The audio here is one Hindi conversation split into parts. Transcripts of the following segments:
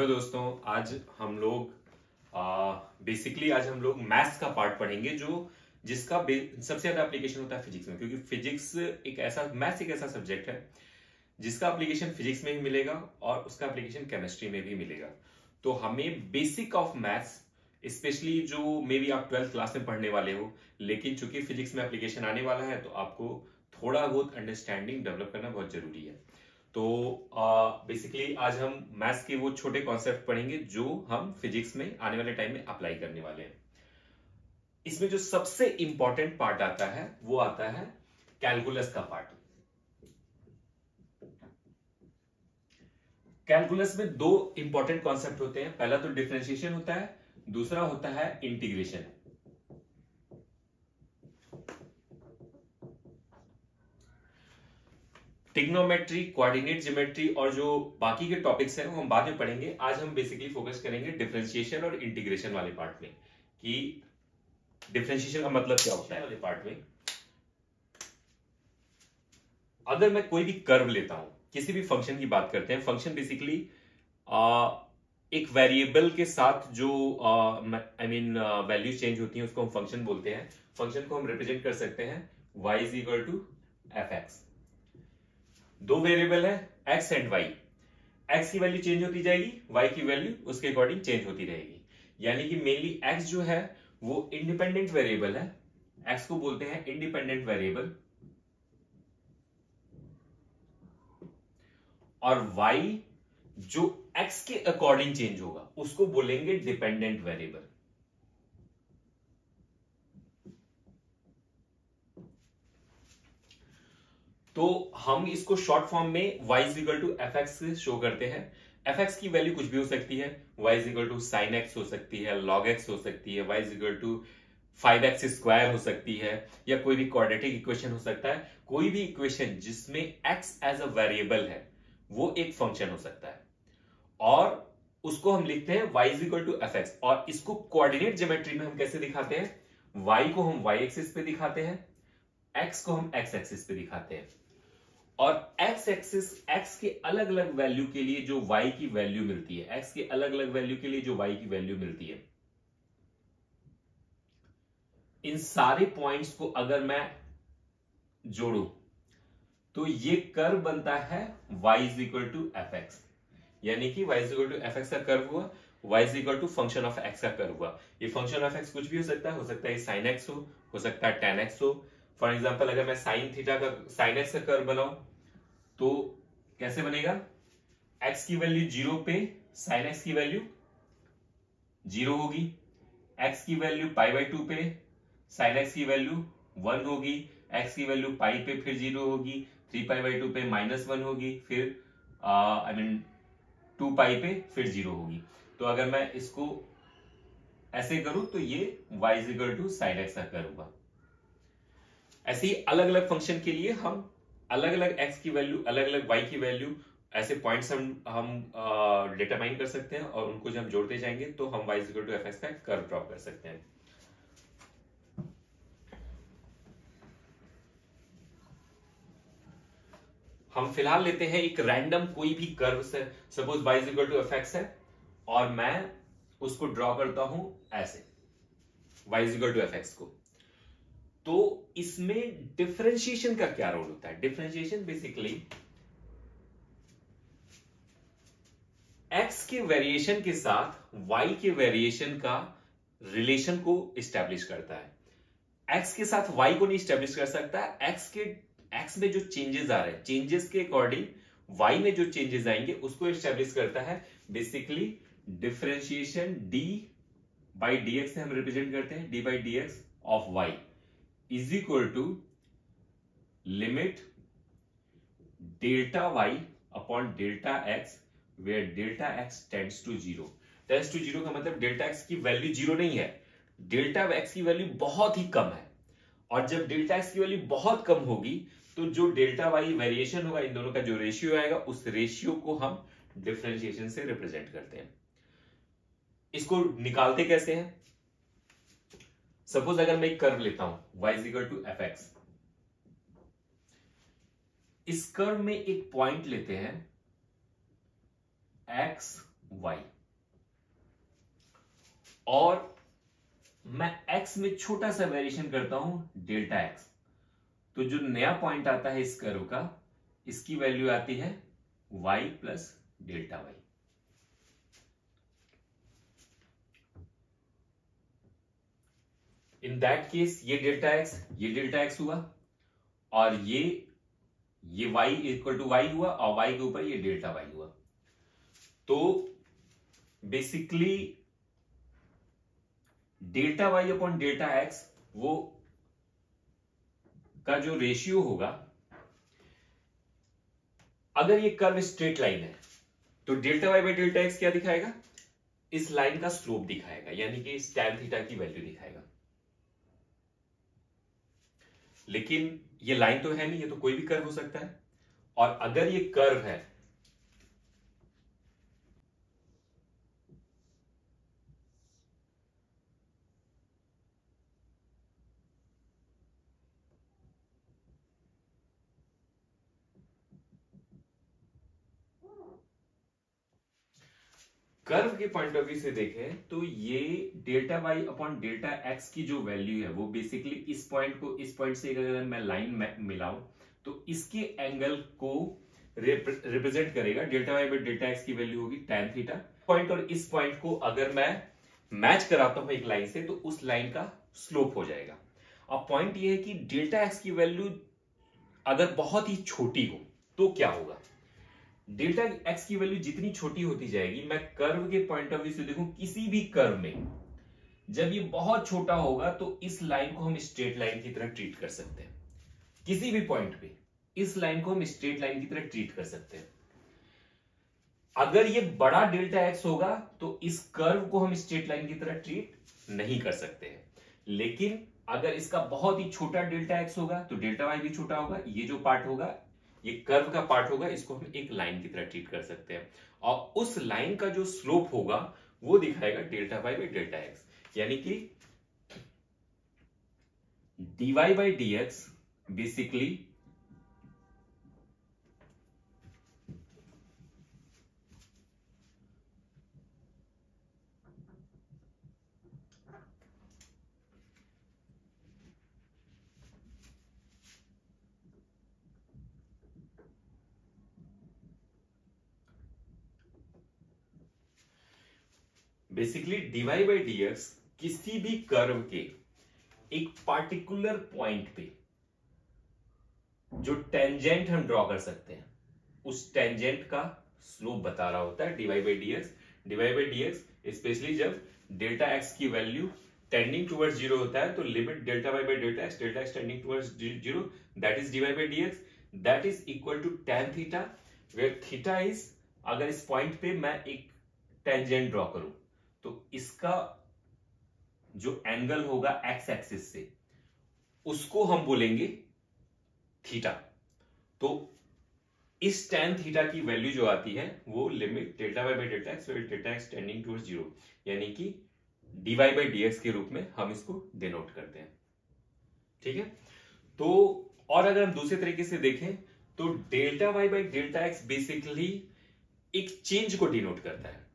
हेलो दोस्तों, आज हम लोग बेसिकली आज हम लोग मैथ्स का पार्ट पढ़ेंगे जिसका सबसे ज्यादा एप्लीकेशन होता है फिजिक्स में, क्योंकि फिजिक्स मैथ्स एक ऐसा सब्जेक्ट है जिसका एप्लीकेशन फिजिक्स में भी मिलेगा और उसका एप्लीकेशन केमिस्ट्री में भी मिलेगा। तो हमें बेसिक ऑफ मैथ्स, स्पेशली जो मे बी आप 12th क्लास में पढ़ने वाले हो, लेकिन चूंकि फिजिक्स में एप्लीकेशन आने वाला है तो आपको थोड़ा बहुत अंडरस्टैंडिंग डेवलप करना बहुत जरूरी है। तो बेसिकली आज हम मैथ्स के वो छोटे कॉन्सेप्ट पढ़ेंगे जो हम फिजिक्स में आने वाले टाइम में अप्लाई करने वाले हैं। इसमें जो सबसे इंपॉर्टेंट पार्ट आता है वो आता है कैलकुलस का पार्ट। कैलकुलस में दो इंपॉर्टेंट कॉन्सेप्ट होते हैं, पहला तो डिफरेंशिएशन होता है, दूसरा होता है इंटीग्रेशन। ट्रिग्नोमेट्री, कोऑर्डिनेट ज्योमेट्री और जो बाकी के टॉपिक्स हैं वो हम बाद में पढ़ेंगे। आज हम बेसिकली फोकस करेंगे डिफरेंशिएशन और इंटीग्रेशन वाले पार्ट में, कि डिफरेंशिएशन का मतलब क्या होता है वाले पार्ट में। अगर मैं कोई भी कर्व लेता हूं, किसी भी फंक्शन की बात करते हैं, फंक्शन बेसिकली एक वेरिएबल के साथ जो वैल्यू चेंज होती है उसको हम फंक्शन बोलते हैं। फंक्शन को हम रिप्रेजेंट कर सकते हैं y is equal to F X. दो वेरिएबल है x एंड y, x की वैल्यू चेंज होती जाएगी, y की वैल्यू उसके अकॉर्डिंग चेंज होती रहेगी। यानी कि मेनली x जो है वो इंडिपेंडेंट वेरिएबल है, x को बोलते हैं इंडिपेंडेंट वेरिएबल, और y जो x के अकॉर्डिंग चेंज होगा उसको बोलेंगे डिपेंडेंट वेरिएबल। तो हम इसको शॉर्ट फॉर्म में y is equal to F X से शो करते हैं। एफ एक्स की वैल्यू कुछ भी हो सकती है, y is equal to sine x हो सकती है, लॉग एक्स हो सकती है, y is equal to 5x square हो सकती है, या कोई भी क्वाड्रेटिक इक्वेशन हो सकता है। कोई भी इक्वेशन जिसमें x एज अ वेरिएबल है वो एक फंक्शन हो सकता है, और उसको हम लिखते हैं y is equal to F X. और इसको कोऑर्डिनेट ज्योमेट्री में हम कैसे दिखाते हैं, y को हम y एक्सिस पे दिखाते हैं, x को हम x एक्सिस पे दिखाते हैं, और x एक्सिस x के अलग अलग वैल्यू के लिए जो y की वैल्यू मिलती है, x के अलग अलग वैल्यू के लिए जो y की वैल्यू मिलती है, इन सारे पॉइंट्स को अगर मैं जोड़ू तो ये कर्व बनता है y is equal to F X. यानी कि y is equal to F X का कर्व हुआ, y is equal to function of x का कर्व हुआ। ये फंक्शन ऑफ x कुछ भी हो सकता है साइन x हो सकता है tan x हो। फॉर एग्जाम्पल अगर मैं साइन थीटा का साइन x का कर्व बनाऊं तो कैसे बनेगा, x की वैल्यू 0 पे साइन x की वैल्यू 0 होगी, x की वैल्यू π/2 पे साइन x की वैल्यू 1 होगी, x की वैल्यू पाई पे फिर 0 होगी, 3π/2 पे -1 होगी, फिर 2π पे फिर 0 होगी। तो अगर मैं इसको ऐसे करूं तो ये y is equal to sine x का कर्व हुआ। ऐसे ही अलग अलग फंक्शन के लिए हम अलग अलग x की वैल्यू, अलग अलग y की वैल्यू, ऐसे पॉइंट्स हम डिटरमाइन कर सकते हैं, और उनको जब हम जोड़ते जाएंगे तो हम y is equal to F X का कर्व ड्रॉ कर सकते हैं। हम फिलहाल लेते हैं एक रैंडम कोई भी कर्व से, suppose y is equal to F X है, और मैं उसको ड्रॉ करता हूं ऐसे y is equal to F X को। तो इसमें डिफरेंशिएशन का क्या रोल होता है? डिफरेंशिएशन बेसिकली x के वेरिएशन के साथ y के वेरिएशन का रिलेशन को स्टैब्लिश करता है। x के साथ y को नहीं स्टैब्लिश कर सकता, x में जो चेंजेस आ रहे हैं, चेंजेस के अकॉर्डिंग y में जो चेंजेस आएंगे उसको स्टैब्लिश करता है। Basically differentiation d by dx से हम रिप्रेजेंट करते हैं, d by dx of y is equal to limit delta y upon delta x where delta x tends to 0। Tends to 0 का मतलब डेल्टा x की वैल्यू 0 नहीं है, डेल्टा x की वैल्यू बहुत ही कम है, और जब डेल्टा x की वैल्यू बहुत कम होगी तो जो डेल्टा y वेरिएशन होगा, इन दोनों का जो रेशियो आएगा, उस रेशियो को हम डिफरेंशिएशन से रिप्रेजेंट करते हैं। इसको निकालते कैसे हैं? सपोज अगर मैं एक कर्व लेता हूं y is equal to F X, इस कर्व में एक पॉइंट लेते हैं x y, और मैं x में छोटा सा वेरिएशन करता हूं डेल्टा x, तो जो नया पॉइंट आता है इस कर्व का, इसकी वैल्यू आती है y plus delta y। In that case ये डेल्टा x हुआ, और ये y इक्वल टू y हुआ, और y के ऊपर ये डेल्टा y हुआ। तो basically delta y upon delta x वो का जो रेशियो होगा, अगर ये कर्व स्ट्रेट लाइन है तो delta y by delta x क्या दिखाएगा, इस लाइन का स्लोप दिखाएगा, यानी कि इस tan थीटा की वैल्यू दिखाएगा। लेकिन ये लाइन तो है नहीं, ये तो कोई भी कर्व हो सकता है, और अगर ये कर्व है कर्व के पॉइंट ऑफ व्यू से देखें तो ये delta Y upon delta x की जो वैल्यू है वो बेसिकली इस पॉइंट को इस पॉइंट से अगर मैं लाइन मिलाऊं तो इसके एंगल को रिप्रेजेंट करेगा। Delta Y by delta x की वैल्यू होगी tan थीटा। पॉइंट और इस पॉइंट को अगर मैं मैच कराता हूं एक लाइन से तो उस लाइन का स्लोप हो जाएगा। अब पॉइंट ये है कि डेल्टा एक्स की वैल्यू अगर बहुत ही छोटी हो तो क्या होगा, डेल्टा एक्स की वैल्यू जितनी छोटी होती जाएगी, मैं कर्व के पॉइंट ऑफ व्यू से देखूं किसी भी कर्व में जब ये बहुत छोटा होगा तो इस लाइन को हम स्ट्रेट लाइन की तरह ट्रीट कर सकते हैं। किसी भी पॉइंट पे इस लाइन को हम स्ट्रेट लाइन की तरह ट्रीट कर सकते हैं। अगर ये बड़ा डेल्टा एक्स होगा तो इस कर्व को हम स्ट्रेट लाइन की तरह ट्रीट नहीं कर सकते हैं। लेकिन अगर इसका बहुत ही छोटा डेल्टा एक्स होगा तो डेल्टा वाई भी छोटा होगा, ये जो पार्ट होगा ये कर्व का पार्ट होगा, इसको हम एक लाइन की तरह ट्रीट कर सकते हैं, और उस लाइन का जो स्लोप होगा वो दिखाएगा delta Y by delta x, यानी कि dy by dx basically dy by dx किसी भी कर्व के एक पार्टिकुलर पॉइंट पे जो टेंजेंट हम ड्रॉ कर सकते हैं उस टेंजेंट का स्लोप बता रहा होता है dy बाई dx स्पेशली जब डेल्टा एक्स की वैल्यू टेंडिंग टुवर्ड्स जीरो होता है तो limit delta Y by delta x tending towards zero, that is dy by dx, that is equal to tan theta, where theta is, अगर इस पॉइंट पे मैं एक टेंजेंट ड्रॉ करूं तो इसका जो एंगल होगा एक्स एक्सिस से उसको हम बोलेंगे थीटा। तो इस tan थीटा की वैल्यू जो आती है वो limit delta Y by delta x tending towards zero, यानी कि dy बाई dx के रूप में हम इसको डिनोट करते हैं। ठीक है, तो और अगर हम दूसरे तरीके से देखें तो delta Y by delta X basically एक चेंज को डिनोट करता है,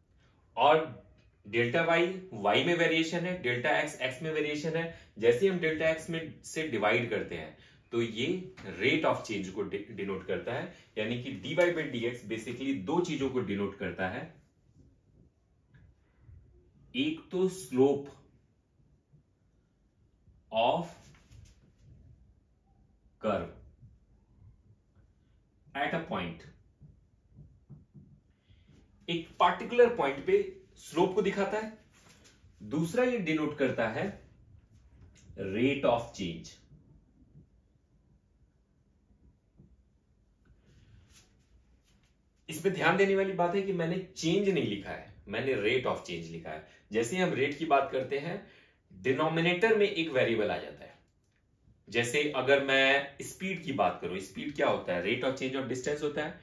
और डेल्टा वाई वाई में वेरिएशन है, डेल्टा एक्स एक्स में वेरिएशन है। जैसे हम डेल्टा एक्स में से डिवाइड करते हैं तो ये रेट ऑफ चेंज को डिनोट करता है, यानी कि dy बाई dx बेसिकली दो चीजों को डिनोट करता है, एक तो slope of curve at a point, एक पार्टिकुलर पॉइंट पे स्लोप को दिखाता है। दूसरा ये डिनोट करता है रेट ऑफ चेंज। इसमें ध्यान देने वाली बात है कि मैंने चेंज नहीं लिखा है, मैंने रेट ऑफ चेंज लिखा है। जैसे हम रेट की बात करते हैं डिनोमिनेटर में एक वेरिएबल आ जाता है। जैसे अगर मैं स्पीड की बात करूं, स्पीड क्या होता है, rate of change of distance होता है,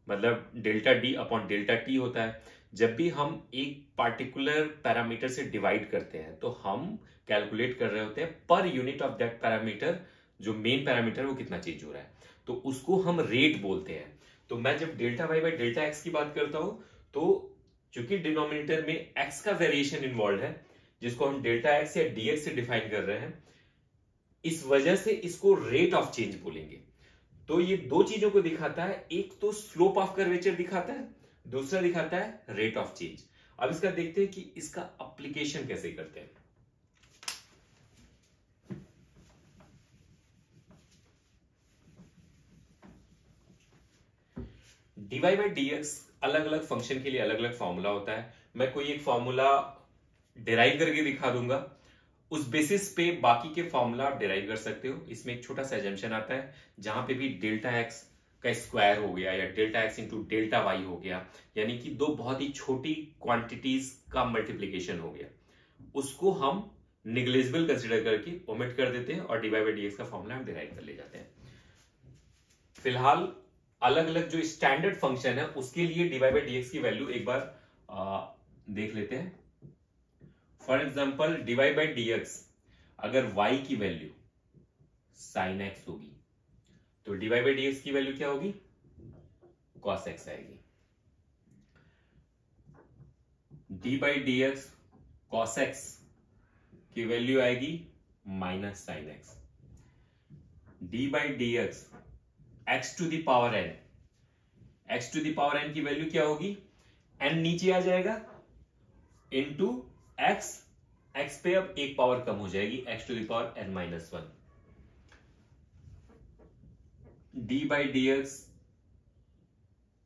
मतलब delta D upon delta T होता है। जब भी हम एक पार्टिकुलर पैरामीटर से डिवाइड करते हैं तो हम कैलकुलेट कर रहे होते हैं per unit of that parameter, जो मेन पैरामीटर वो कितना चेंज हो रहा है, तो उसको हम रेट बोलते हैं। तो मैं जब delta Y by delta x की बात करता हूं तो चूंकि डिनोमिनेटर में एक्स का वेरिएशन इन्वॉल्व है, जिसको हम डेल्टा एक्स या डीएक्स से डिफाइन कर रहे हैं, इस वजह से इसको रेट ऑफ चेंज बोलेंगे। तो ये दो चीजों को दिखाता है, एक तो स्लोप ऑफ कर्वेचर दिखाता है, दूसरा दिखाता है रेट ऑफ चेंज। अब इसका देखते हैं कि इसका एप्लीकेशन कैसे करते हैं। डीवाई बाई डीएक्स अलग अलग फंक्शन के लिए अलग अलग फॉर्मूला होता है। मैं कोई एक फॉर्मूला डिराइव करके दिखा दूंगा, उस बेसिस पे बाकी के फॉर्मूला आप डिराइव कर सकते हो। इसमें एक छोटा सा एजम्पशन आता है, जहां पे भी डेल्टा एक्स का स्क्वायर हो गया या delta X into delta Y हो गया, यानी कि दो बहुत ही छोटी क्वांटिटीज का मल्टीप्लीकेशन हो गया, उसको हम निग्लेजिबल कंसिडर करके ओमिट कर देते हैं और डीवाई बाई डीएक्स का फॉर्मूला हम डिराइव कर ले जाते हैं। फिलहाल अलग अलग जो स्टैंडर्ड फंक्शन है उसके लिए डीवाई बाई डीएक्स की वैल्यू एक बार देख लेते हैं। For example dy by dx अगर y की वैल्यू साइन एक्स होगी तो डीवाई बाई डीएक्स की वैल्यू क्या होगी, कॉस एक्स आएगी। D by dx cos x की वैल्यू आएगी minus sine x. D by dx x to the power n, x to the power n की वैल्यू क्या होगी, एन नीचे आ जाएगा इंटू एक्स, एक्स पे अब एक पावर कम हो जाएगी, x to the power n minus one. D by d x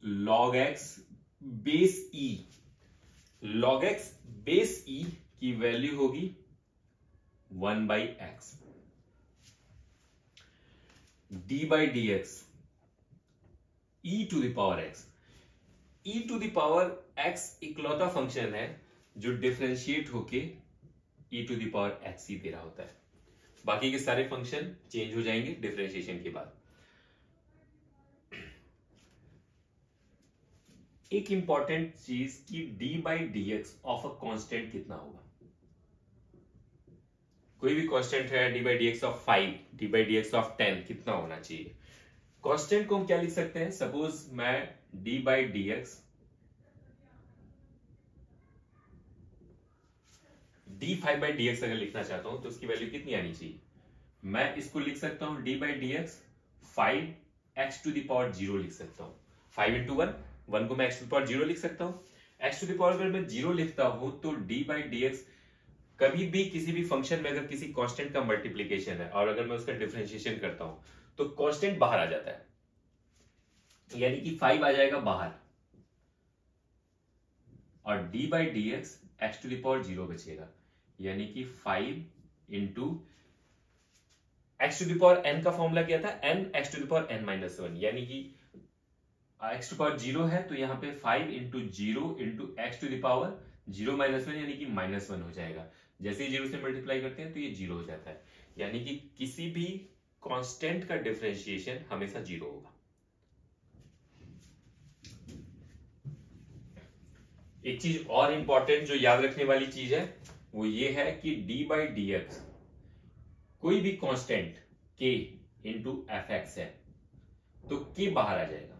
log x base e, log x base e की वैल्यू होगी 1 by x. D by d x e to the power x, e to the power x इकलौता फंक्शन है जो डिफरेंशिएट होके e to the power x ही दे रहा होता है, बाकी के सारे फंक्शन चेंज हो जाएंगे डिफरेंशिएशन के बाद। एक इंपॉर्टेंट चीज कि d by d x of a constant कितना होगा। कोई भी कांस्टेंट है, D by d x of 5, D by d x of 10 कितना होना चाहिए। कांस्टेंट को हम क्या लिख सकते हैं, सपोज मैं D by d x D 5 by d x अगर लिखना चाहता हूं तो उसकी वैल्यू कितनी आनी चाहिए, मैं इसको लिख सकता हूं d by d x 5 x to the power 0 लिख सकता हूं। 5 इंटू 1 को मैं एक्स टू द पावर 0 लिख सकता हूं। एक्स टू द पावर अगर मैं 0 लिखता हूं तो डी बाई डी एक्स कभी भी किसी भी फंक्शन में अगर किसी कांस्टेंट का मल्टीप्लीकेशन है और अगर मैं उसका डिफरेंशिएशन करता हूं तो कांस्टेंट बाहर आ जाता है, यानी कि 5 आ जाएगा बाहर और d by d x x to the power 0 बचेगा, यानी कि 5 into x to the power n का फॉर्मूला क्या था, n x to the power n minus 1, यानी कि एक्स टू पावर 0 है तो यहाँ पे 5 into 0 into x to the power 0 minus 1 यानी कि माइनस 1 हो जाएगा। जैसे ही 0 से मल्टीप्लाई करते हैं तो ये 0 हो जाता है, यानी कि किसी भी कांस्टेंट का डिफरेंशिएशन हमेशा 0 होगा। एक चीज और इंपॉर्टेंट जो याद रखने वाली चीज है वो ये है कि डी बाई डी एक्स कोई भी constant k into F X है तो k बाहर आ जाएगा,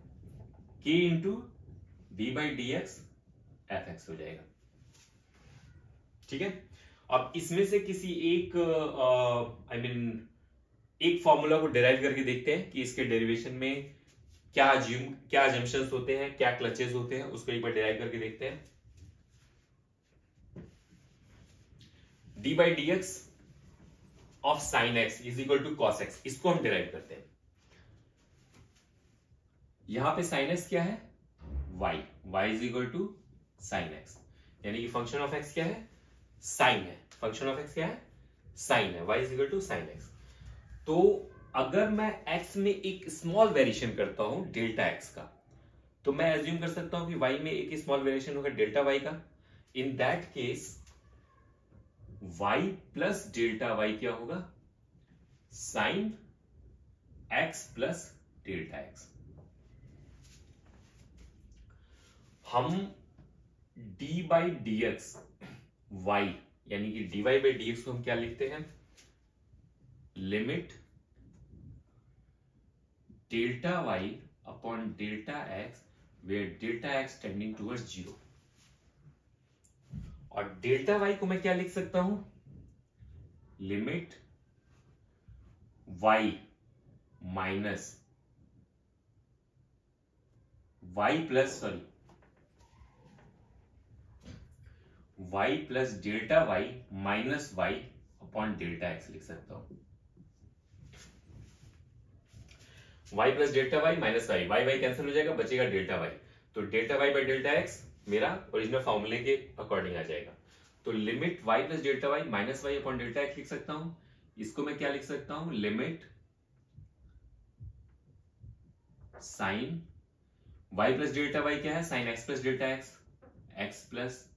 k into d by d x F x हो जाएगा। ठीक है, अब इसमें से किसी एक एक फॉर्मूला को डिराइव करके देखते हैं कि इसके डेरिवेशन में क्या अजम्पशंस होते हैं, क्या क्लचेस होते हैं, उसको एक बार डिराइव करके देखते हैं। D by d x of sine x is equal to cos x, इसको हम डिराइव करते हैं। यहां पे साइन एक्स क्या है, y, y is equal to sine x, यानी कि फंक्शन ऑफ x क्या है, साइन है, फंक्शन ऑफ x क्या है, साइन है, y is equal to sine x. तो अगर मैं x में एक स्मॉल वेरिएशन करता हूं डेल्टा x का, तो मैं एज्यूम कर सकता हूं कि y में एक स्मॉल वेरिएशन होगा डेल्टा y का। In that case y plus delta y क्या होगा, sine x plus delta x। हम d by d x y यानी कि dy बाई डी एक्स को हम क्या लिखते हैं, limit delta y upon delta x where delta x tending towards 0। और डेल्टा वाई को मैं क्या लिख सकता हूं, limit y minus y plus delta y minus y upon delta x लिख सकता हूं। Y plus delta y minus y, y y cancel हो जाएगा, बचेगा डेल्टा वाई। तो delta Y by delta x मेरा ओरिजिनल फॉर्मूले के अकॉर्डिंग आ जाएगा। तो limit y plus delta y minus y upon delta x लिख सकता हूं। इसको मैं क्या लिख सकता हूं, limit sine y plus delta y क्या है, sine x plus delta x, x plus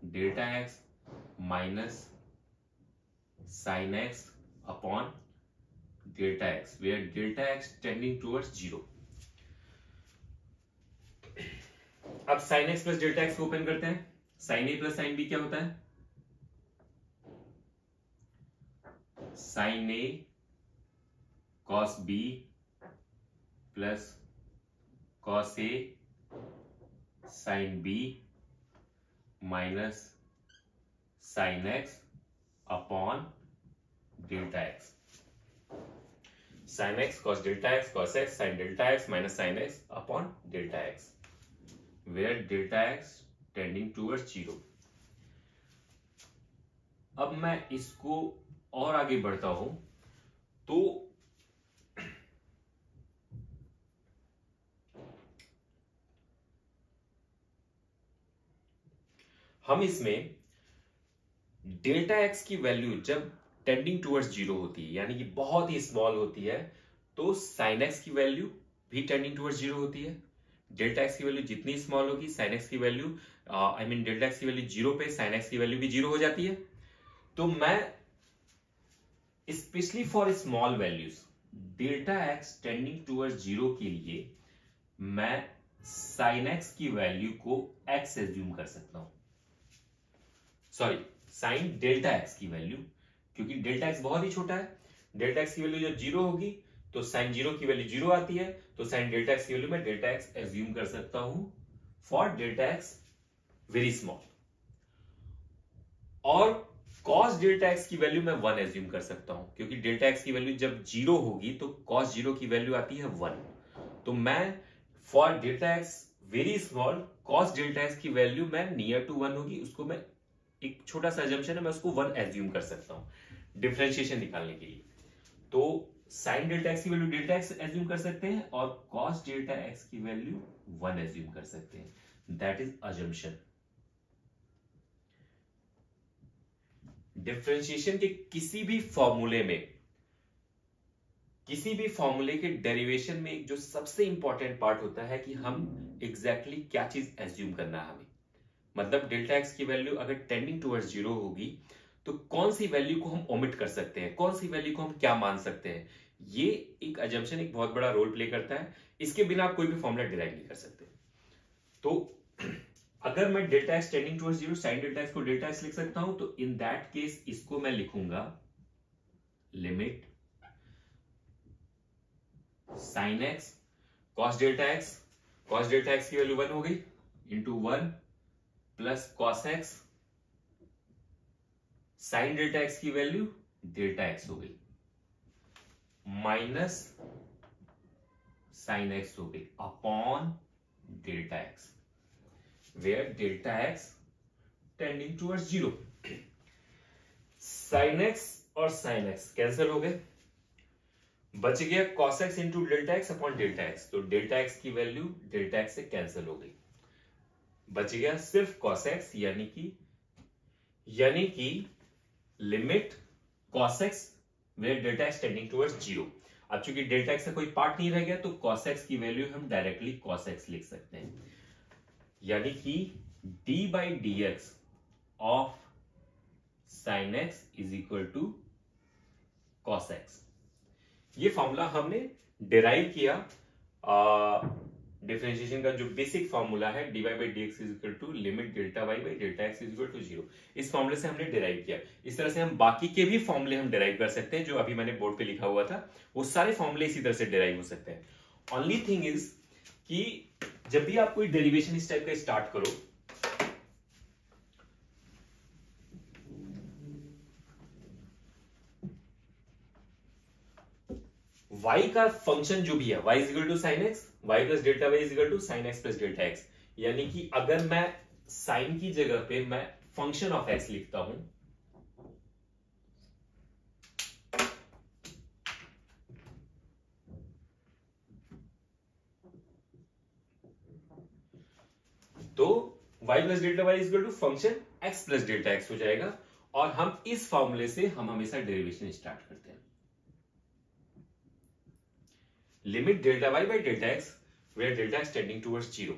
delta x minus sine x upon delta x, where delta x tending towards 0। अब sine x plus delta x को ओपन करते हैं। Sine a plus sine b क्या होता है, sine a cos b plus cos a sine b minus sine x upon delta x. Sine x cos delta x cos x sine delta x minus sine x upon delta x, where delta x tending towards 0। अब मैं इसको और आगे बढ़ता हूं तो हम इसमें डेल्टा एक्स की वैल्यू जब टेंडिंग टुवर्ड्स 0 होती है, यानी कि बहुत ही स्मॉल होती है, तो साइन एक्स की वैल्यू भी टेंडिंग टुवर्ड्स 0 होती है। डेल्टा एक्स की वैल्यू जितनी स्मॉल होगी, साइन एक्स की वैल्यू डेल्टा एक्स की वैल्यू 0 पे साइन एक्स की वैल्यू भी 0 हो जाती है। तो मैं specially for small values delta x tending towards 0 के लिए मैं साइन एक्स की वैल्यू को एक्स एज्यूम कर सकता हूं, सॉरी साइन डेल्टा एक्स की वैल्यू, क्योंकि डेल्टा एक्स बहुत ही छोटा है। डेल्टा एक्स की वैल्यू जब 0 होगी तो साइन 0 की वैल्यू 0 आती है, तो साइन डेल्टा एक्स की वैल्यू मैं डेल्टा एक्स एज्यूम कर सकता हूं for delta x very small. और कॉस डेल्टा एक्स की वैल्यू मैं 1 एज्यूम कर सकता हूं, क्योंकि डेल्टा एक्स की वैल्यू जब 0 होगी तो कॉस 0 की वैल्यू आती है 1। तो मैं for delta x very small cos delta x की वैल्यू मैं नियर टू 1 होगी, उसको मैं एक छोटा सा अजम्पशन है, मैं उसको 1 एज्यूम कर सकता हूं डिफरेंशिएशन निकालने के लिए। तो साइन डेल्टा एक्स की वैल्यू डेल्टा एक्स एज्यूम कर सकते हैं और कॉस डेल्टा एक्स की वैल्यू 1 एज्यूम कर सकते हैं, दैट इज अजम्पशन। डिफरेंशिएशन के किसी भी फॉर्मूले के डेरिवेशन में एक जो सबसे इंपॉर्टेंट पार्ट होता है कि हम एग्जैक्टली क्या चीज एज्यूम करना है हमें। मतलब डेल्टा एक्स की वैल्यू अगर टेंडिंग टुवर्ड्स 0 होगी तो कौन सी वैल्यू को हम ओमिट कर सकते हैं, कौन सी वैल्यू को हम क्या मान सकते हैं, ये एक अजम्पशन एक बहुत बड़ा रोल प्ले करता है। इसके बिना आप कोई भी फॉर्मूला डिराइव नहीं कर सकते। तो अगर मैं delta x tending towards 0 sign delta x को डेल्टा एक्स लिख सकता हूं, तो इन दैट केस इसको मैं लिखूंगा limit sine x cos delta x की वैल्यू 1 हो गई into 1 plus cos x sine delta x की वैल्यू डेल्टा एक्स हो गई माइनस साइन एक्स हो गई upon delta x, where delta x tending towards 0। Sine x और साइन एक्स कैंसिल हो गए, बच गया cos x into delta x upon delta x. तो डेल्टा एक्स की वैल्यू डेल्टा एक्स से कैंसिल हो गई, बच गया सिर्फ कॉस एक्स, यानी कि limit cos x where delta x tending towards 0। अब चूंकि डेल्टा एक्स का कोई पार्ट नहीं रह गया तो कॉस एक्स की वैल्यू हम डायरेक्टली कॉस एक्स लिख सकते हैं, यानी कि d by d x of sine x is equal to cos x. ये फॉर्मूला हमने डिराइव किया डिफरेंशिएशन का जो बेसिक फॉर्मूला है dy by d x is equal to limit delta Y by delta x is equal to 0। इस फॉर्मूले से हमने डिराइव किया। इस तरह से हम बाकी के भी फॉर्मूले हम डिराइव कर सकते हैं, जो अभी मैंने बोर्ड पे लिखा हुआ था वो सारे फॉर्मूले इसी तरह से डिराइव हो सकते हैं। ओनली थिंग इज कि जब भी आप कोई डेरिवेशन इस टाइप का स्टार्ट करो y का फंक्शन जो भी है y is equal to sine x, y plus delta y is equal to sine x plus delta x, यानी कि अगर मैं साइन की जगह पे मैं फंक्शन ऑफ x लिखता हूं तो y plus delta y is equal to function x plus delta x हो जाएगा। और हम इस फॉर्मूले से हम हमेशा डेरिवेशन स्टार्ट करते हैं। Limit delta y by delta x where delta x tending towards 0।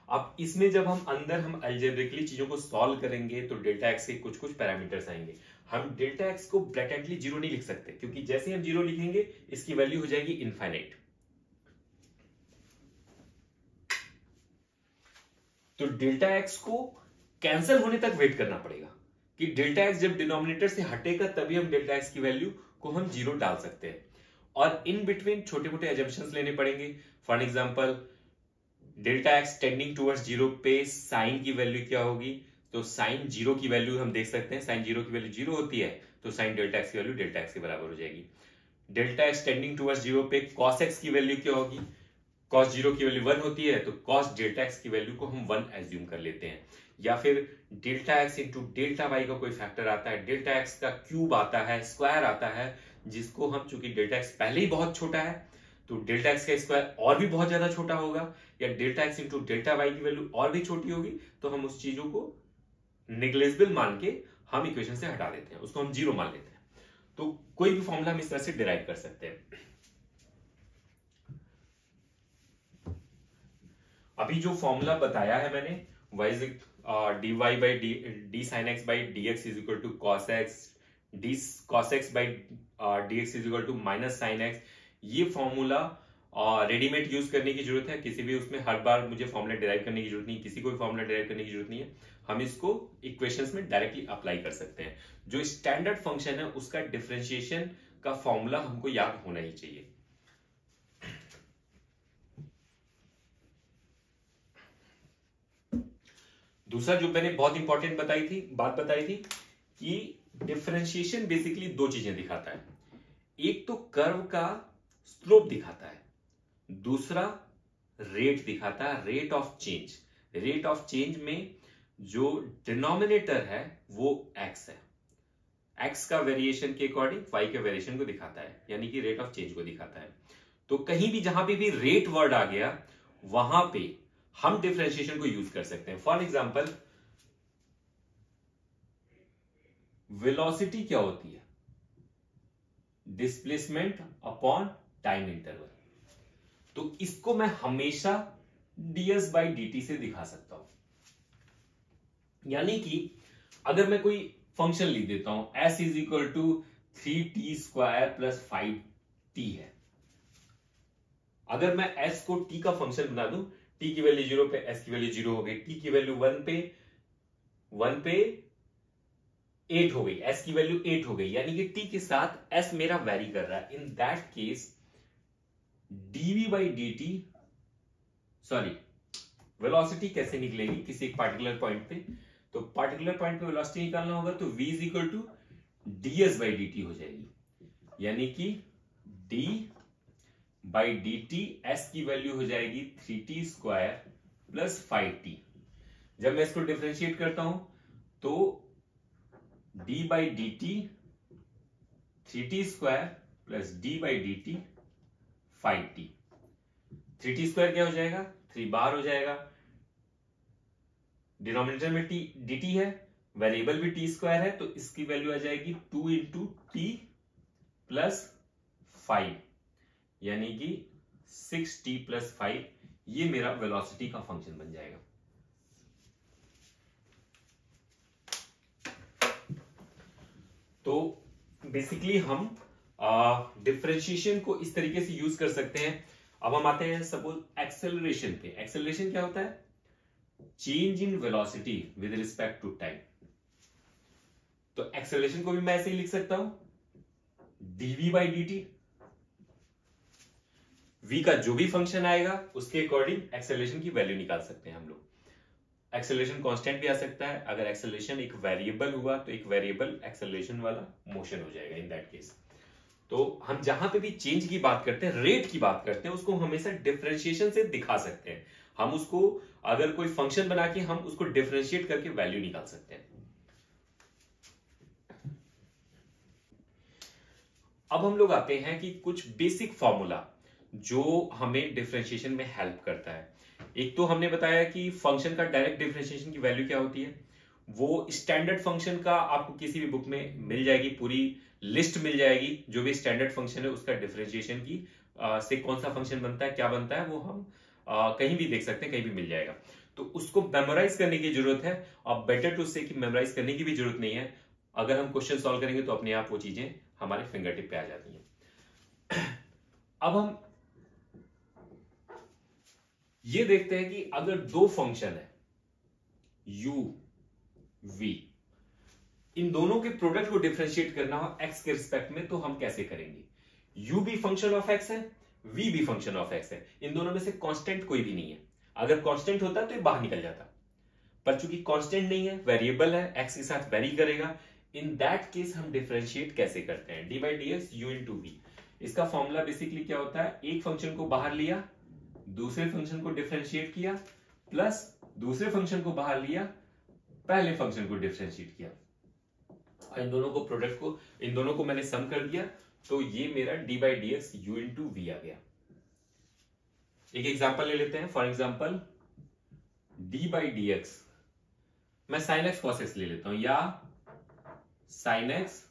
अब इसमें जब हम अंदर हम अलजेब्रिकली चीजों को सॉल्व करेंगे तो डेल्टा x के कुछ कुछ पैरामीटर्स आएंगे। हम डेल्टा x को ब्लैटेंटली जीरो नहीं लिख सकते, क्योंकि जैसे हम जीरो लिखेंगे इसकी वैल्यू हो जाएगी इनफाइनाइट। तो डेल्टा x को कैंसिल होने तक वेट करना पड़ेगा कि डेल्टा x जब डिनोमिनेटर से हटेगा तभी हम डेल्टा x की वैल्यू को हम जीरो डाल सकते हैं। और इन बिटवीन छोटे मोटे एजम्पशंस लेने पड़ेंगे। For example delta x tending towards zero पे साइन की वैल्यू क्या होगी, तो साइन जीरो की वैल्यू हम देख सकते हैं, साइन जीरो की वैल्यू जीरो होती है तो साइन डेल्टा x की वैल्यू डेल्टा x के बराबर हो जाएगी। Delta x tending towards zero पे cos x की वैल्यू क्या होगी, cos जीरो की वैल्यू 1 होती है तो cos डेल्टा x की वैल्यू को हम 1 एज्यूम कर लेते हैं। या फिर delta x into delta y का कोई फैक्टर आता है, डेल्टा x का क्यूब आता है, स्क्वायर आता है, जिसको हम चूंकि डेल्टा x पहले ही बहुत छोटा है तो डेल्टा x का स्क्वायर और भी बहुत ज्यादा छोटा होगा, या delta x into delta y की वैल्यू और भी छोटी होगी, तो हम उस चीजों को निग्लेजिबल मान के हम इक्वेशन से हटा देते हैं, उसको हम जीरो मान लेते हैं। तो कोई भी फॉर्मूला हम इस तरह से डिराइव कर सकते हैं। अभी जो फॉर्मूला बताया है मैंने y dy by d sin x by dx is equal to cos x, d cos x by dx is equal to minus sin x, ये फॉर्मूला रेडीमेड यूज करने की जरूरत है। किसी भी उसमें हर बार मुझे फॉर्मूला डिराइव करने की जरूरत नहीं, किसी को भी फॉर्मूला डिराइव करने की जरूरत नहीं है। हम इसको इक्वेशंस में डायरेक्टली अप्लाई कर सकते हैं। जो स्टैंडर्ड फंक्शन है उसका डिफरेंशिएशन का फॉर्मूला हमको याद होना ही चाहिए। दूसरा जो मैंने बहुत इंपॉर्टेंट बात बताई थी कि डिफरेंशिएशन बेसिकली दो चीजें दिखाता है। एक तो कर्व का स्लोप दिखाता है, दूसरा रेट दिखाता है, rate of change. Rate of change में जो डिनोमिनेटर है वो x है, x का वेरिएशन के अकॉर्डिंग y के वेरिएशन को दिखाता है, यानी कि रेट ऑफ चेंज को दिखाता है। तो कहीं भी जहां पे भी रेट वर्ड आ गया वहां पे हम डिफरेंशिएशन को यूज कर सकते हैं। फॉर एग्जाम्पल वेलोसिटी क्या होती है, डिस्प्लेसमेंट अपॉन टाइम इंटरवल, तो इसको मैं हमेशा ds बाई dt से दिखा सकता हूं। यानी कि अगर मैं कोई फंक्शन लिख देता हूं s is equal to 3t square plus 5t है, अगर मैं s को t का फंक्शन बना दूं, t की वैल्यू 0 पे s की वैल्यू 0 हो गई, t की वैल्यू 1 पे 8 हो गई, s की वैल्यू 8 हो गई, यानी कि t के साथ s मेरा वेरी कर रहा है। इन that case dv by dt, sorry velocity कैसे निकलेगी किसी एक पार्टिकुलर पॉइंट पे, तो पार्टिकुलर पॉइंट पे वेलोसिटी निकालना होगा तो v is equal to ds by dt हो जाएगी, यानी कि d बाई dt s की वैल्यू हो जाएगी 3t स्क्वायर प्लस 5t। जब मैं इसको डिफरेंशिएट करता हूं तो d by dt 3t square plus d by dt 5t, 3t square क्या हो जाएगा, 3 बार हो जाएगा, डिनोमिनेटर में dt है, वेरिएबल भी t स्क्वायर है, तो इसकी वैल्यू आ जाएगी 2 इंटू टी प्लस 5, यानी कि 6t प्लस 5, ये मेरा वेलोसिटी का फंक्शन बन जाएगा। तो बेसिकली हम डिफरेंशिएशन को इस तरीके से यूज कर सकते हैं। अब हम आते हैं सपोज एक्सेलरेशन पे। एक्सेलरेशन क्या होता है, change in velocity with respect to time. तो एक्सेलरेशन को भी मैं ऐसे ही लिख सकता हूं dv बाई dt, v का जो भी फंक्शन आएगा उसके अकॉर्डिंग एक्सेलरेशन की वैल्यू निकाल सकते हैं हम लोग। एक्सेलरेशन कांस्टेंट भी आ सकता है, अगर एक्सेलरेशन एक वेरिएबल हुआ तो एक वेरिएबल एक्सेलरेशन वाला मोशन हो जाएगा इन दैट केस। तो हम जहां पे भी चेंज की बात करते हैं, रेट की बात करते हैं, उसको हमेशा डिफरेंशिएशन से दिखा सकते हैं। हम उसको अगर कोई फंक्शन बना के हम उसको डिफरेंशिएट करके वैल्यू निकाल सकते हैं। अब हम लोग आते हैं कि कुछ बेसिक फॉर्मूला जो हमें डिफरेंशिएशन में हेल्प करता है। एक तो हमने बताया कि फंक्शन का डायरेक्ट डिफरेंशिएशन की वैल्यू क्या होती है, वो स्टैंडर्ड फंक्शन का आपको किसी भी बुक में मिल जाएगी, पूरी लिस्ट मिल जाएगी, जो भी स्टैंडर्ड फंक्शन है उसका डिफरेंशिएशन की से कौन सा फंक्शन बनता है, क्या बनता है, वो हम कहीं भी देख सकते हैं, कहीं भी मिल जाएगा। तो उसको मेमोराइज करने की जरूरत है, और बेटर टू से कि मेमोराइज करने की भी जरूरत नहीं है। अगर हम क्वेश्चन सॉल्व करेंगे तो अपने आप वो चीजें हमारे फिंगर टिप पे आ जाती हैं। अब हम ये देखते हैं कि अगर दो फंक्शन है u v, इन दोनों के प्रोडक्ट को डिफरेंशिएट करना हो x के रिस्पेक्ट में, तो हम कैसे करेंगे। u भी फंक्शन ऑफ x है, v भी फंक्शन ऑफ x है, इन दोनों में से कांस्टेंट कोई भी नहीं है। अगर कांस्टेंट होता तो ये बाहर निकल जाता, पर चूंकि कांस्टेंट नहीं है, वेरिएबल है, x के साथ वेरी करेगा। इन दैट केस हम डिफरेंशिएट कैसे करते हैं, d by d x u into v. इसका फॉर्मूला बेसिकली क्या होता है, एक फंक्शन को बाहर लिया, दूसरे फंक्शन को डिफरेंशिएट किया, प्लस दूसरे फंक्शन को बाहर लिया, पहले फंक्शन को डिफरेंशिएट किया, और इन दोनों को प्रोडक्ट को, इन दोनों को मैंने सम कर दिया, तो ये मेरा d by d x u into v आ गया। एक एग्जाम्पल ले लेते हैं। For example d by d x, मैं साइन एक्स कॉस एक्स ले लेता हूं, या sine x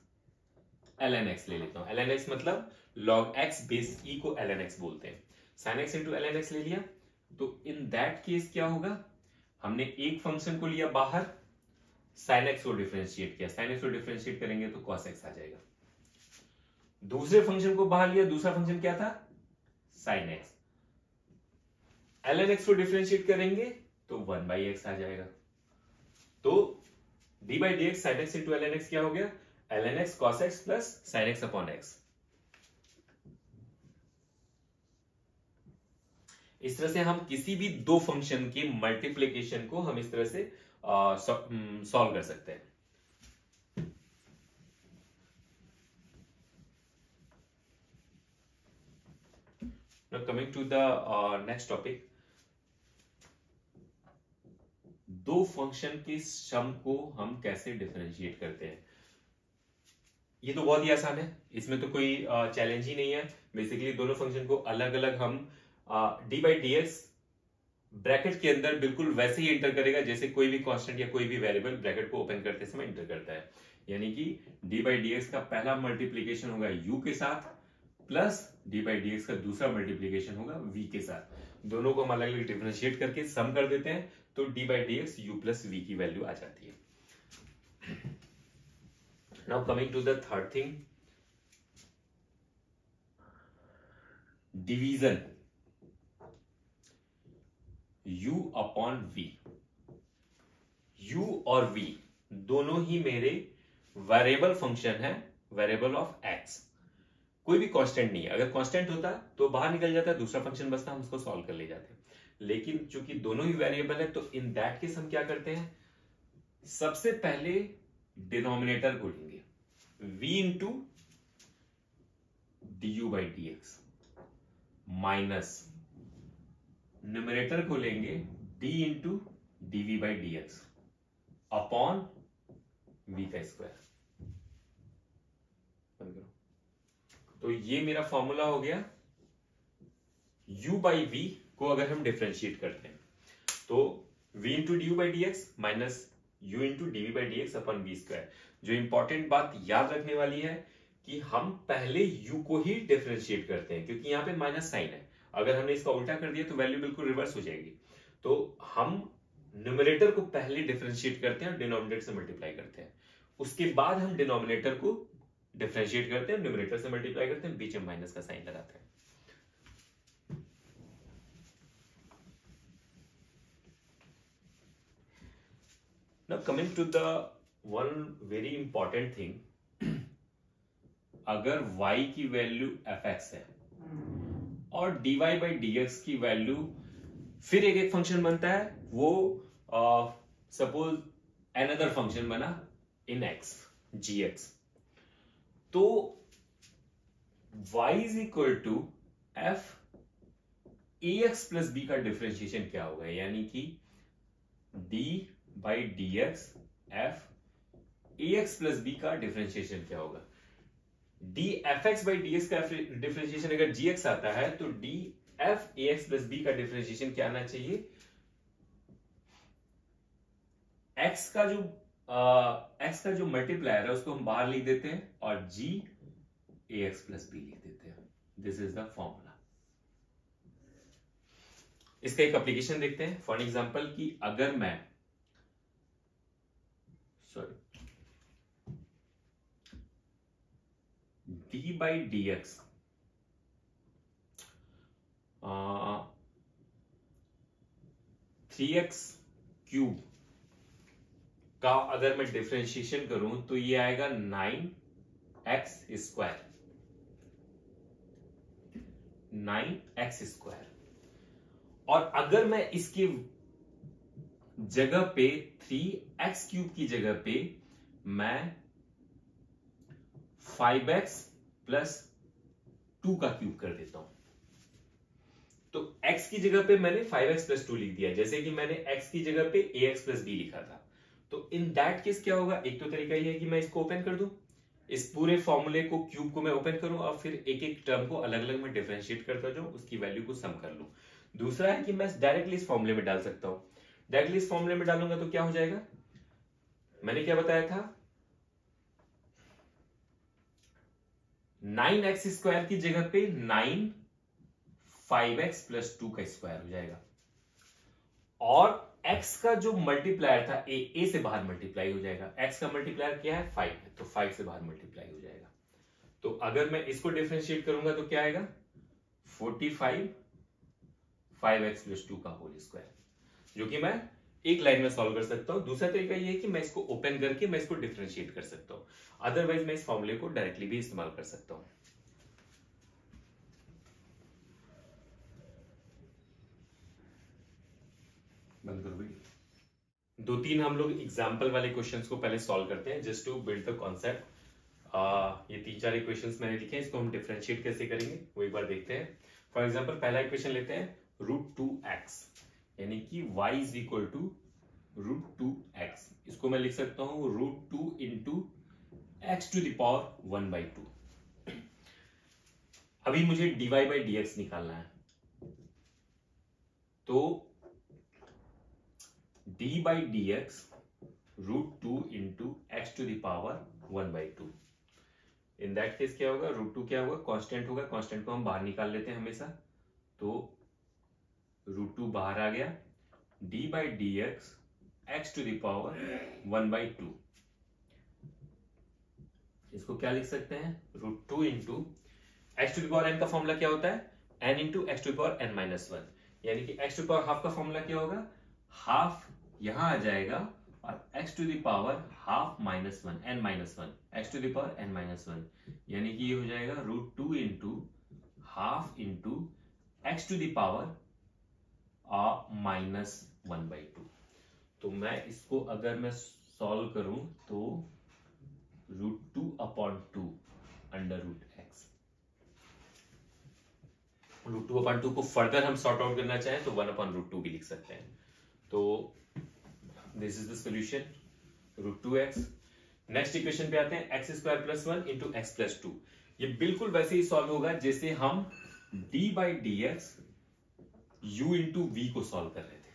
l n x ले लेता हूं। एल एन एक्स मतलब लॉग एक्स बेस ई को एल एन एक्स बोलते हैं। Sine x into l n x ले लिया, तो इन दैट केस क्या होगा, हमने एक फंक्शन को लिया बाहर, साइन एक्स को डिफरेंशिएट किया, साइन एक्स को डिफरेंशिएट करेंगे तो कॉस एक्स आ जाएगा। दूसरे फंक्शन को बाहर लिया, दूसरा फंक्शन क्या था, sine x, l n x को डिफरेंशिएट करेंगे तो 1 बाई एक्स आ जाएगा। तो d by d x sine x into l n x क्या हो गया, l n x cos x plus sine x upon x. इस तरह से हम किसी भी दो फंक्शन के मल्टीप्लीकेशन को हम इस तरह से सॉल्व कर सकते हैं। Now coming to the next topic, दो फंक्शन के सम को हम कैसे डिफरेंशिएट करते हैं। ये तो बहुत ही आसान है, इसमें तो कोई चैलेंज ही नहीं है। बेसिकली दोनों फंक्शन को अलग अलग हम D by d x bracket के अंदर बिल्कुल वैसे ही इंटर करेगा जैसे कोई भी कांस्टेंट या कोई भी वेरिएबल ब्रैकेट को ओपन करते समय इंटर करता है। यानी कि डी बाई डी एक्स का पहला मल्टीप्लीकेशन होगा u के साथ, plus D by d x का दूसरा मल्टीप्लीकेशन होगा v के साथ। दोनों को हम अलग अलग डिफरेंशिएट करके सम कर देते हैं, तो d by d x u plus v की वैल्यू आ जाती है। Now coming to the third thing, division u upon v। u और v दोनों ही मेरे वेरिएबल फंक्शन है, वेरिएबल ऑफ x। कोई भी कांस्टेंट नहीं है, अगर कांस्टेंट होता तो बाहर निकल जाता, दूसरा फंक्शन बचता, हम उसको सॉल्व कर ले जाते। लेकिन चूंकि दोनों ही वेरिएबल है, तो इन दैट केस हम क्या करते हैं, सबसे पहले डिनोमिनेटर को लेंगे v into d u by d x, minus numerator को लेंगे d into dv by d x upon v का स्क्वायर। तो ये मेरा फॉर्मूला हो गया। u बाई वी को अगर हम डिफरेंशिएट करते हैं तो v into d u by d x minus u into dv by d x upon v square. जो इंपॉर्टेंट बात याद रखने वाली है कि हम पहले u को ही डिफरेंशिएट करते हैं, क्योंकि यहां पे माइनस साइन है। अगर हमने इसका उल्टा कर दिया तो वैल्यू बिल्कुल रिवर्स हो जाएगी। तो हम न्यूमरेटर को पहले डिफरेंशिएट करते हैं और डिनोमिनेटर से मल्टीप्लाई करते हैं, उसके बाद हम डिनोमिनेटर को डिफरेंशिएट करते हैं, न्यूमरेटर से मल्टीप्लाई करते हैं, बीच में माइनस का साइन लगाते हैं। Now coming to the one very important thing, अगर y की वैल्यू fx है और dy बाई डी एक्स की वैल्यू फिर एक एक फंक्शन बनता है, वो सपोज अनदर फंक्शन बना इन x gx, तो y is equal to f a x plus b का डिफरेंशिएशन क्या होगा, यानी कि d by d x f a x plus b का डिफरेंशिएशन क्या होगा। D f x by d x का डिफरेंशिएशन अगर जी एक्स आता है तो d f a x plus b का डिफरेंशिएशन क्या आना चाहिए, एक्स का जो मल्टीप्लायर है उसको हम बाहर लिख देते हैं और जी ए एक्स प्लस बी लिख देते हैं। This is the formula. इसका एक एप्लीकेशन देखते हैं। फॉर एग्जांपल कि अगर मैं D by d x 3x cube का अगर मैं डिफरेंशिएशन करूं तो ये आएगा 9x स्क्वायर, 9x स्क्वायर। और अगर मैं इसकी जगह पे 3x क्यूब की जगह पे मैं 5x प्लस 2 का क्यूब कर देता हूं, तो x की जगह पे मैंने 5x प्लस 2 लिख दिया, जैसे कि मैंने x की जगह पे ax प्लस b लिखा था। तो इन दैट केस क्या होगा, एक तो तरीका ये है कि मैं इसको ओपन कर दूं, इस पूरे फॉर्मूले को क्यूब को मैं ओपन करूं और फिर एक एक टर्म को अलग अलग में डिफरेंशिएट करता जाऊं, उसकी वैल्यू को सम कर लूं। दूसरा है कि मैं डायरेक्टली इस फॉर्मूले में डाल सकता हूं। डायरेक्टली इस फॉर्मूले में डालूंगा तो क्या हो जाएगा, मैंने क्या बताया था, 9x स्क्वायर की जगह पे 9 5x प्लस 2 का स्क्वायर हो जाएगा, और x का जो मल्टीप्लायर था a से बाहर मल्टीप्लाई हो जाएगा। x का मल्टीप्लायर क्या है, 5 है, तो 5 से बाहर मल्टीप्लाई हो जाएगा। तो अगर मैं इसको डिफरेंशिएट करूंगा तो क्या आएगा, 45 5x प्लस 2 का होल स्क्वायर, जो कि मैं एक लाइन में सॉल्व कर सकता हूं। दूसरा तरीका ये है कि मैं इसको ओपन करके मैं इसको डिफरेंशिएट कर सकता हूं, अदरवाइज मैं इस फॉर्मूले को डायरेक्टली भी इस्तेमाल कर सकता हूं। बंद करो वीडियो। 2-3 हम लोग एग्जाम्पल वाले क्वेश्चंस को पहले सॉल्व करते हैं, just to build the concept. ये 3-4 इक्वेशंस मैंने लिखे हैं, इसको हम डिफरेंशिएट कैसे करेंगे वो एक बार देखते हैं। फॉर एग्जांपल पहला इक्वेशन लेते हैं, √2x, यानी कि y is equal to √2x। इसको मैं लिख सकता हूं √2 into x to the power 1/2। अभी मुझे dy बाई dx निकालना है, तो d by d x √2 into x to the power 1/2। In that case क्या होगा, √2 क्या होगा, कांस्टेंट होगा, कांस्टेंट को हम बाहर निकाल लेते हैं हमेशा, तो √2 बाहर आ गया, d by d x x to the power 1/2। इसको क्या लिख सकते हैं, √2 into x to the power n का फॉर्मूला क्या होता है, n into x to the power n-1, यानी कि x to the power half का फॉर्मूला क्या होगा, हाफ यहां आ जाएगा और x to the power half -1 n-1, x to the power n-1, यानी कि ये हो जाएगा √2 into half into x to the power -1/2। तो मैं इसको अगर मैं सॉल्व करूं तो √2/2 √x, √2/2 को फर्दर हम सॉर्ट आउट करना चाहें तो 1/√2 भी लिख सकते हैं। तो this is the solution, √2x। Next equation पे आते हैं, x² plus 1 into x plus 2। ये बिल्कुल वैसे ही सॉल्व होगा जैसे हम d by d x u into v को सॉल्व कर रहे थे।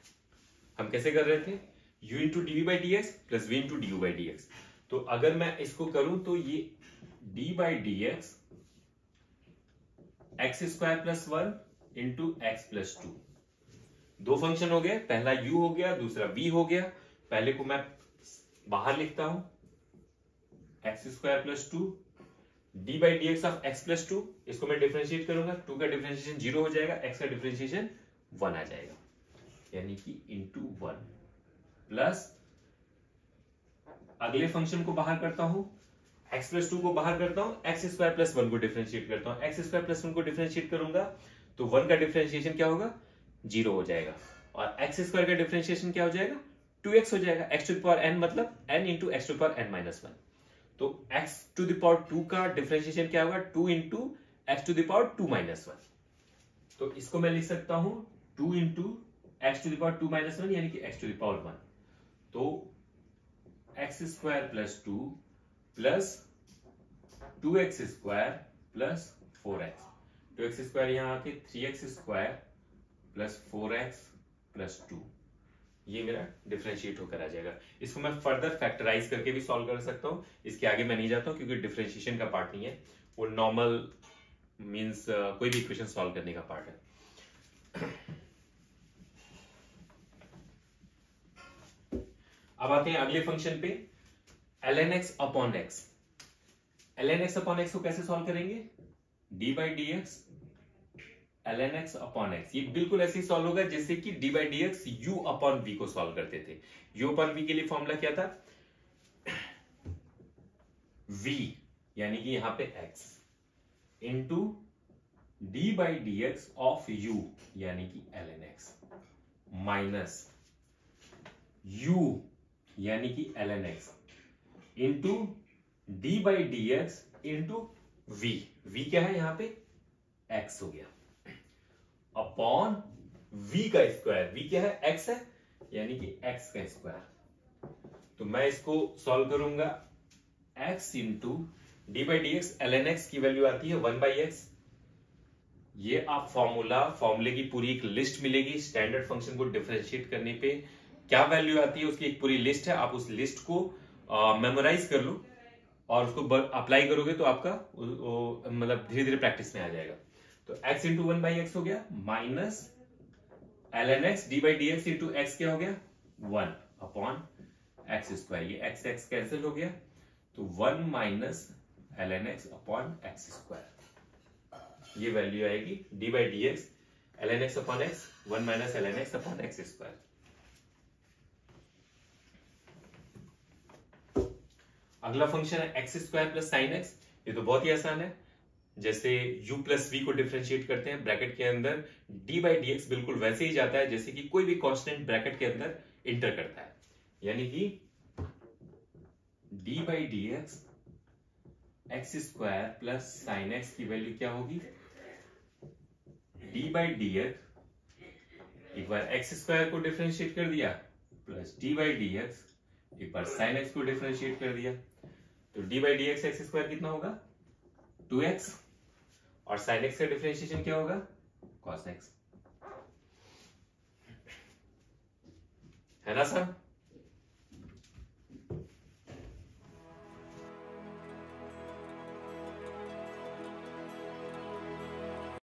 हम कैसे कर रहे थे, u into d by d x plus v into d u by d x. तो अगर मैं इसको करूं तो ये d by d x x² plus 1 into x plus 2, दो फंक्शन हो गए, पहला u हो गया, दूसरा v हो गया। पहले को मैं बाहर लिखता हूं, x² plus 2 d by d x of x plus 2, इसको मैं डिफरेंशिएट करूंगा, 2 का डिफरेंशिएशन 0 हो जाएगा, x का डिफरेंशिएशन 1 आ जाएगा, यानी कि इंटू 1 प्लस अगले फंक्शन को बाहर करता हूं, x प्लस 2 को बाहर करता हूं, x² प्लस 1 को डिफरेंशिएट करता हूं, x² प्लस 1 को डिफरेंशिएट करूंगा तो 1 का डिफरेंशिएशन क्या होगा, 0 हो जाएगा, और x² का डिफरेंशिएशन क्या हो जाएगा, 2x हो जाएगा, x to the power n मतलब n into x to the power n-1। तो x टू द पावर 2 का डिफरेंशिएशन क्या होगा, 2 into x to the power 2 minus 1। तो इसको मैं लिख सकता हूं 2 into x to the power 2 minus 1 यानी कि एक्स टू द पावर 1। तो x square plus 2 plus 2x square plus 4x। 2x square यहां आके 3x square plus 4x plus 2, ये मेरा डिफरेंशिएट होकर आ जाएगा। इसको मैं फर्दर फैक्टराइज करके भी सॉल्व कर सकता हूं, इसके आगे मैं नहीं जाता हूं क्योंकि डिफरेंशिएशन का पार्ट नहीं है, वो नॉर्मल मींस कोई भी इक्वेशन सॉल्व करने का पार्ट है। अब आते हैं अगले फंक्शन पे, ln x upon x। ln x upon x को कैसे सॉल्व करेंगे? d by d x ln x upon x, ये बिल्कुल ऐसे ही सॉल्व होगा जैसे कि d by d x u upon v को सॉल्व करते थे। u अपॉन v के लिए फॉर्मूला क्या था? v यानी कि यहां पे x into d by d x of u यानी कि ln x माइनस u यानी कि ln x into d by d x into v। v क्या है यहां पे? x हो गया, अपॉन v का स्क्वायर। v क्या है? x है, यानी कि x का स्क्वायर। तो मैं इसको सॉल्व करूंगा, x into d by d x ln x की वैल्यू आती है 1 बाई एक्स। ये आप फॉर्मूले की पूरी एक लिस्ट मिलेगी। स्टैंडर्ड फंक्शन को डिफरेंशिएट करने पे क्या वैल्यू आती है उसकी एक पूरी लिस्ट है। आप उस लिस्ट को मेमोराइज कर लो और उसको अप्लाई करोगे तो आपका मतलब धीरे धीरे प्रैक्टिस में आ जाएगा। तो x इंटू 1 बाई एक्स हो गया minus ln x D by d x into x क्या हो गया? 1 अपॉन एक्स स्क्वायर। ये x x कैंसिल हो गया तो 1 minus ln x upon x square. ये वैल्यू आएगी d by d x ln x upon x 1 minus ln x upon x square. अगला फंक्शन है x square plus sine x. ये तो बहुत ही आसान है, जैसे u प्लस वी को डिफरेंशिएट करते हैं ब्रैकेट के अंदर d बाई डी एक्स बिल्कुल वैसे ही जाता है जैसे कि कोई भी कांस्टेंट ब्रैकेट के अंदर इंटर करता है, यानी कि d by d x x square plus sine x की वैल्यू क्या होगी? d बाई डी एक्स एक बार एक्स स्क्वायर को डिफरेंशिएट कर दिया plus d by d x एक बार साइन एक्स को डिफरेंशिएट कर दिया, तो d by d x x square कितना होगा? 2x और sin x का डिफरेंशिएशन क्या होगा? cos x, है ना सर?